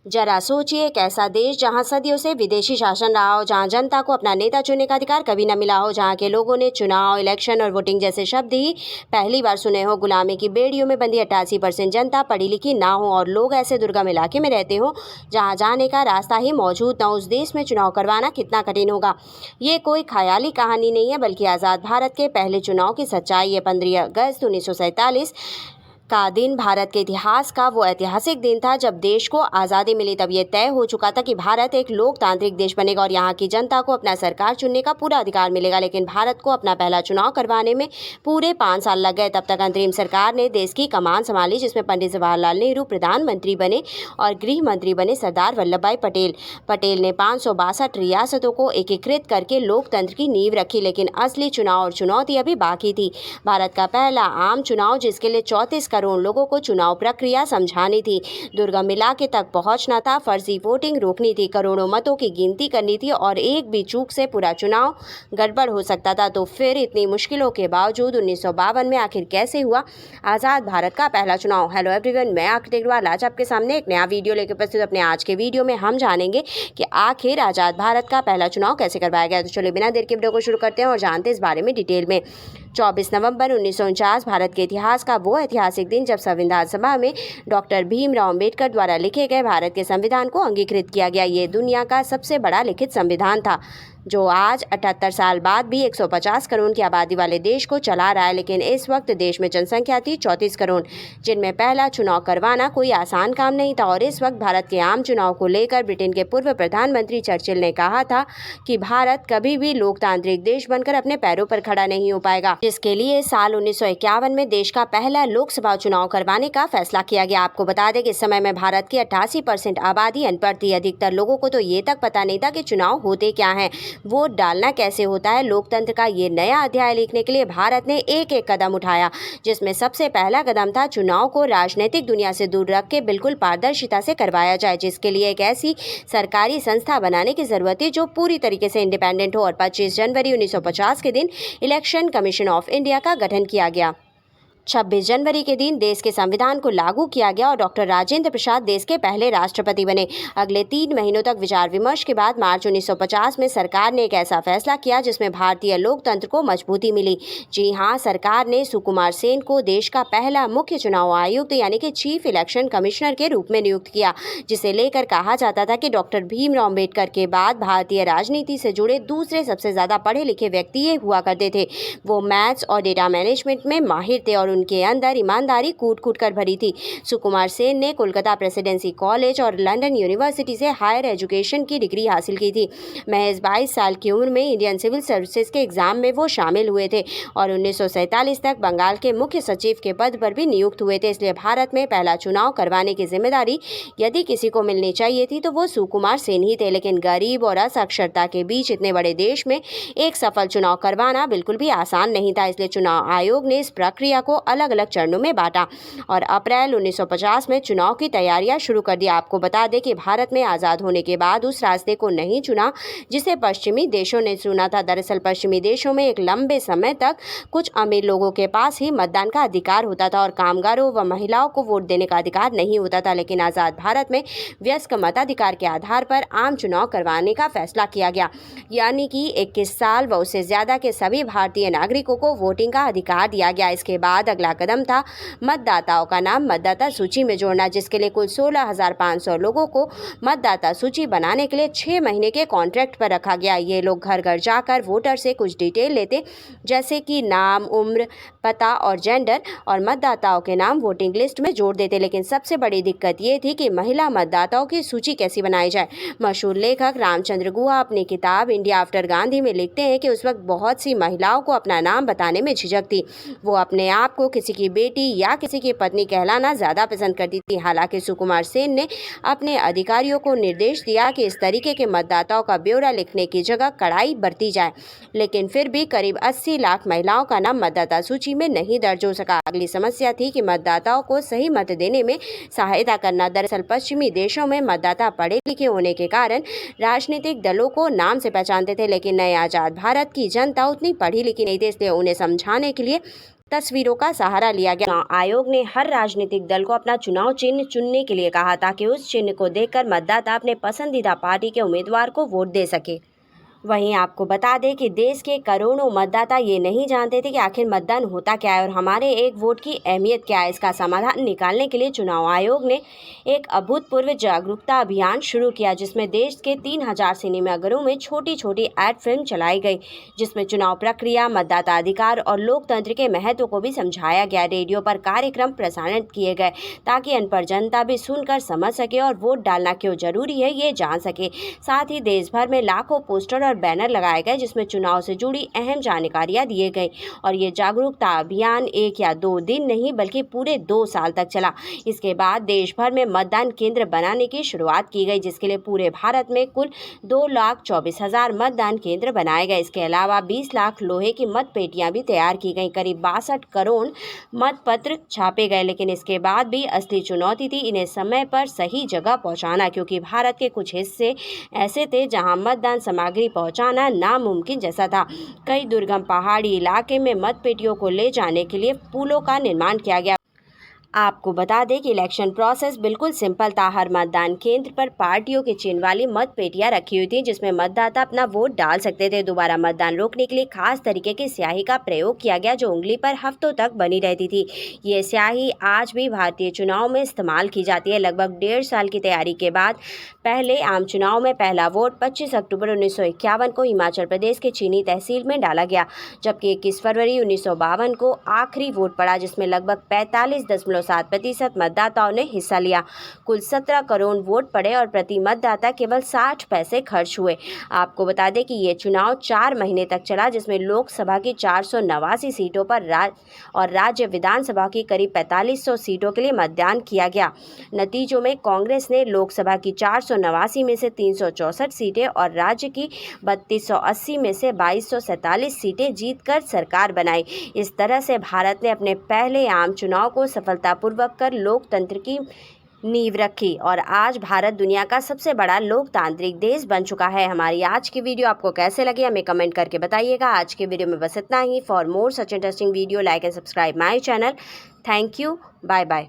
जरा सोचिए, एक ऐसा देश जहां सदियों से विदेशी शासन रहा हो, जहां जनता को अपना नेता चुनने का अधिकार कभी न मिला हो, जहां के लोगों ने चुनाव, इलेक्शन और वोटिंग जैसे शब्द ही पहली बार सुने हो। गुलामी की बेड़ियों में बंधी 88% जनता पढ़ी लिखी ना हो और लोग ऐसे दुर्गम इलाके में रहते हो जहां जाने का रास्ता ही मौजूद न। उस देश में चुनाव करवाना कितना कठिन होगा। ये कोई ख्याली कहानी नहीं है, बल्कि आज़ाद भारत के पहले चुनाव की सच्चाई है। 15 अगस्त 1947 का दिन भारत के इतिहास का वो ऐतिहासिक दिन था जब देश को आज़ादी मिली। तब ये तय हो चुका था कि भारत एक लोकतांत्रिक देश बनेगा और यहाँ की जनता को अपना सरकार चुनने का पूरा अधिकार मिलेगा। लेकिन भारत को अपना पहला चुनाव करवाने में पूरे 5 साल लग गए। तब तक अंतरिम सरकार ने देश की कमान संभाली, जिसमें पंडित जवाहरलाल नेहरू प्रधानमंत्री बने और गृह मंत्री बने सरदार वल्लभ भाई पटेल। पटेल ने 562 रियासतों को एकीकृत करके लोकतंत्र की नींव रखी। लेकिन असली चुनाव और चुनौती अभी बाकी थी। भारत का पहला आम चुनाव, जिसके लिए 34 करोड़ लोगों को चुनाव प्रक्रिया समझानी थी, दुर्गम इलाके तक पहुंचना था, फर्जी वोटिंग रोकनी थी, करोड़ों मतों की गिनती करनी थी और एक भी चूक से पूरा चुनाव गड़बड़ हो सकता था। तो फिर इतनी मुश्किलों के बावजूद 1952 में आखिर कैसे हुआ आज़ाद भारत का पहला चुनाव। हेलो एवरीवन, मैं आकृति अग्रवाल आज आपके सामने एक नया वीडियो लेकर उपस्थित। अपने आज के वीडियो में हम जानेंगे कि आखिर आज़ाद भारत का पहला चुनाव कैसे करवाया गया। तो चलिए बिना देर के वीडियो को शुरू करते हैं और जानते हैं इस बारे में डिटेल में। 24 नवंबर 1949 भारत के इतिहास का वो ऐतिहासिक दिन जब संविधान सभा में डॉक्टर भीमराव अंबेडकर द्वारा लिखे गए भारत के संविधान को अंगीकृत किया गया। ये दुनिया का सबसे बड़ा लिखित संविधान था, जो आज 78 साल बाद भी 150 करोड़ की आबादी वाले देश को चला रहा है। लेकिन इस वक्त देश में जनसंख्या थी 34 करोड़, जिनमें पहला चुनाव करवाना कोई आसान काम नहीं था। और इस वक्त भारत के आम चुनाव को लेकर ब्रिटेन के पूर्व प्रधानमंत्री चर्चिल ने कहा था कि भारत कभी भी लोकतांत्रिक देश बनकर अपने पैरों पर खड़ा नहीं हो पाएगा, जिसके लिए साल 1951 में देश का पहला लोकसभा चुनाव करवाने का फैसला किया गया। आपको बता दें कि इस समय में भारत की 88% आबादी अनपढ़ थी। अधिकतर लोगों को तो ये तक पता नहीं था कि चुनाव होते क्या हैं, वोट डालना कैसे होता है। लोकतंत्र का ये नया अध्याय लिखने के लिए भारत ने एक एक कदम उठाया, जिसमें सबसे पहला कदम था चुनाव को राजनीतिक दुनिया से दूर रख के बिल्कुल पारदर्शिता से करवाया जाए, जिसके लिए एक ऐसी सरकारी संस्था बनाने की जरूरत थी जो पूरी तरीके से इंडिपेंडेंट हो। और 25 जनवरी 1950 के दिन इलेक्शन कमीशन ऑफ इंडिया का गठन किया गया। 26 जनवरी के दिन देश के संविधान को लागू किया गया और डॉक्टर राजेंद्र प्रसाद देश के पहले राष्ट्रपति बने। अगले 3 महीनों तक विचार विमर्श के बाद मार्च 1950 में सरकार ने एक ऐसा फैसला किया जिसमें भारतीय लोकतंत्र को मजबूती मिली। जी हाँ, सरकार ने सुकुमार सेन को देश का पहला मुख्य चुनाव आयुक्त यानी कि चीफ इलेक्शन कमिश्नर के रूप में नियुक्त किया, जिसे लेकर कहा जाता था कि डॉक्टर भीमराव अम्बेडकर के बाद भारतीय राजनीति से जुड़े दूसरे सबसे ज़्यादा पढ़े लिखे व्यक्ति ये हुआ करते थे। वो मैथ्स और डेटा मैनेजमेंट में माहिर थे और उनके अंदर ईमानदारी कूट कूट कर भरी थी। सुकुमार सेन ने कोलकाता प्रेसिडेंसी कॉलेज और लंदन यूनिवर्सिटी से हायर एजुकेशन की डिग्री हासिल की थी। महज 22 साल की उम्र में इंडियन सिविल सर्विसेज के एग्जाम में वो शामिल हुए थे और 1947 तक बंगाल के मुख्य सचिव के पद पर भी नियुक्त हुए थे। इसलिए भारत में पहला चुनाव करवाने की जिम्मेदारी यदि किसी को मिलनी चाहिए थी तो वो सुकुमार सेन ही थे। लेकिन गरीब और असाक्षरता के बीच इतने बड़े देश में एक सफल चुनाव करवाना बिल्कुल भी आसान नहीं था। इसलिए चुनाव आयोग ने इस प्रक्रिया को अलग अलग चरणों में बांटा और अप्रैल 1950 में चुनाव की तैयारियां शुरू कर दी। आपको बता दें कि भारत में आज़ाद होने के बाद उस रास्ते को नहीं चुना जिसे पश्चिमी देशों ने चुना था। दरअसल पश्चिमी देशों में एक लंबे समय तक कुछ अमीर लोगों के पास ही मतदान का अधिकार होता था और कामगारों व महिलाओं को वोट देने का अधिकार नहीं होता था। लेकिन आज़ाद भारत में वयस्क मताधिकार के आधार पर आम चुनाव करवाने का फैसला किया गया, यानी कि 21 साल व उससे ज़्यादा के सभी भारतीय नागरिकों को वोटिंग का अधिकार दिया गया। इसके बाद अगला कदम था मतदाताओं का नाम मतदाता सूची में जोड़ना, जिसके लिए कुल 16,500 लोगों को मतदाता सूची बनाने के लिए 6 महीने के कॉन्ट्रैक्ट पर रखा गया। ये लोग घर घर जाकर वोटर से कुछ डिटेल लेते, जैसे कि नाम, उम्र, पता और जेंडर, और मतदाताओं के नाम वोटिंग लिस्ट में जोड़ देते। लेकिन सबसे बड़ी दिक्कत ये थी कि महिला मतदाताओं की सूची कैसी बनाई जाए। मशहूर लेखक रामचंद्र गुहा अपनी किताब इंडिया आफ्टर गांधी में लिखते हैं कि उस वक्त बहुत सी महिलाओं को अपना नाम बताने में झिझक थी। वो अपने आप को किसी की बेटी या किसी की पत्नी कहलाना ज़्यादा पसंद करती थी। हालांकि सुकुमार सेन ने अपने अधिकारियों को निर्देश दिया कि इस तरीके के मतदाताओं का ब्यौरा लिखने की जगह कड़ाई बरती जाए, लेकिन फिर भी करीब 80 लाख महिलाओं का नाम मतदाता सूची में नहीं दर्ज हो सका। अगली समस्या थी कि मतदाताओं को सही मत देने में सहायता करना। दरअसल पश्चिमी देशों में मतदाता पढ़े लिखे होने के कारण राजनीतिक दलों को नाम से पहचानते थे, लेकिन नए आज़ाद भारत की जनता उतनी पढ़ी लिखी नहीं थी। इसलिए उन्हें समझाने के लिए तस्वीरों का सहारा लिया गया। चुनाव आयोग ने हर राजनीतिक दल को अपना चुनाव चिन्ह चुनने के लिए कहा ताकि उस चिन्ह को देखकर मतदाता अपने पसंदीदा पार्टी के उम्मीदवार को वोट दे सके। वहीं आपको बता दें कि देश के करोड़ों मतदाता ये नहीं जानते थे कि आखिर मतदान होता क्या है और हमारे एक वोट की अहमियत क्या है। इसका समाधान निकालने के लिए चुनाव आयोग ने एक अभूतपूर्व जागरूकता अभियान शुरू किया, जिसमें देश के 3000 सिनेमाघरों में छोटी छोटी एड फिल्म चलाई गई, जिसमें चुनाव प्रक्रिया, मतदाता अधिकार और लोकतंत्र के महत्व को भी समझाया गया। रेडियो पर कार्यक्रम प्रसारित किए गए ताकि अनपढ़ जनता भी सुनकर समझ सके और वोट डालना क्यों जरूरी है ये जान सके। साथ ही देश भर में लाखों पोस्टर और बैनर लगाए गए जिसमें चुनाव से जुड़ी अहम जानकारियां दिए गई और ये जागरूकता अभियान 1 या 2 दिन नहीं बल्कि पूरे 2 साल तक चला। इसके बाद देश भर में मतदान केंद्र बनाने की शुरुआत की गई, जिसके लिए पूरे भारत में कुल 2,24,000 मतदान केंद्र बनाए गए। इसके अलावा 20 लाख लोहे की मत पेटियां भी तैयार की गई। करीब 62 करोड़ मतपत्र छापे गए, लेकिन इसके बाद भी असली चुनौती थी इन्हें समय पर सही जगह पहुंचाना, क्योंकि भारत के कुछ हिस्से ऐसे थे जहां मतदान सामग्री पहुंचाना नामुमकिन जैसा था। कई दुर्गम पहाड़ी इलाके में मतपेटियों को ले जाने के लिए पुलों का निर्माण किया गया। आपको बता दें कि इलेक्शन प्रोसेस बिल्कुल सिंपल था। हर मतदान केंद्र पर पार्टियों के चिन्ह वाली मत पेटियां रखी हुई थी जिसमें मतदाता अपना वोट डाल सकते थे। दोबारा मतदान रोकने के लिए खास तरीके की स्याही का प्रयोग किया गया जो उंगली पर हफ्तों तक बनी रहती थी। ये स्याही आज भी भारतीय चुनाव में इस्तेमाल की जाती है। लगभग 1.5 साल की तैयारी के बाद पहले आम चुनाव में पहला वोट 25 अक्टूबर 1951 को हिमाचल प्रदेश के चीनी तहसील में डाला गया, जबकि 21 फरवरी 1952 को आखिरी वोट पड़ा जिसमें लगभग 45.7% मतदाताओं ने हिस्सा लिया। कुल 17 करोड़ वोट पड़े और प्रति मतदाता केवल 60 पैसे खर्च हुए। आपको बता दें कि ये चुनाव 4 महीने तक चला, जिसमें लोकसभा की 489 सीटों पर राज्य विधानसभा की करीब 4500 सीटों के लिए मतदान किया गया। नतीजों में कांग्रेस ने लोकसभा की 489 में से 364 सीटें और राज्य की 3280 में से 2247 सीटें जीतकर सरकार बनाई। इस तरह से भारत ने अपने पहले आम चुनाव को सफलतापूर्वक कर लोकतंत्र की नींव रखी और आज भारत दुनिया का सबसे बड़ा लोकतांत्रिक देश बन चुका है। हमारी आज की वीडियो आपको कैसे लगी हमें कमेंट करके बताइएगा। आज के वीडियो में बस इतना ही। For more such interesting video like and subscribe my channel. Thank you. Bye bye.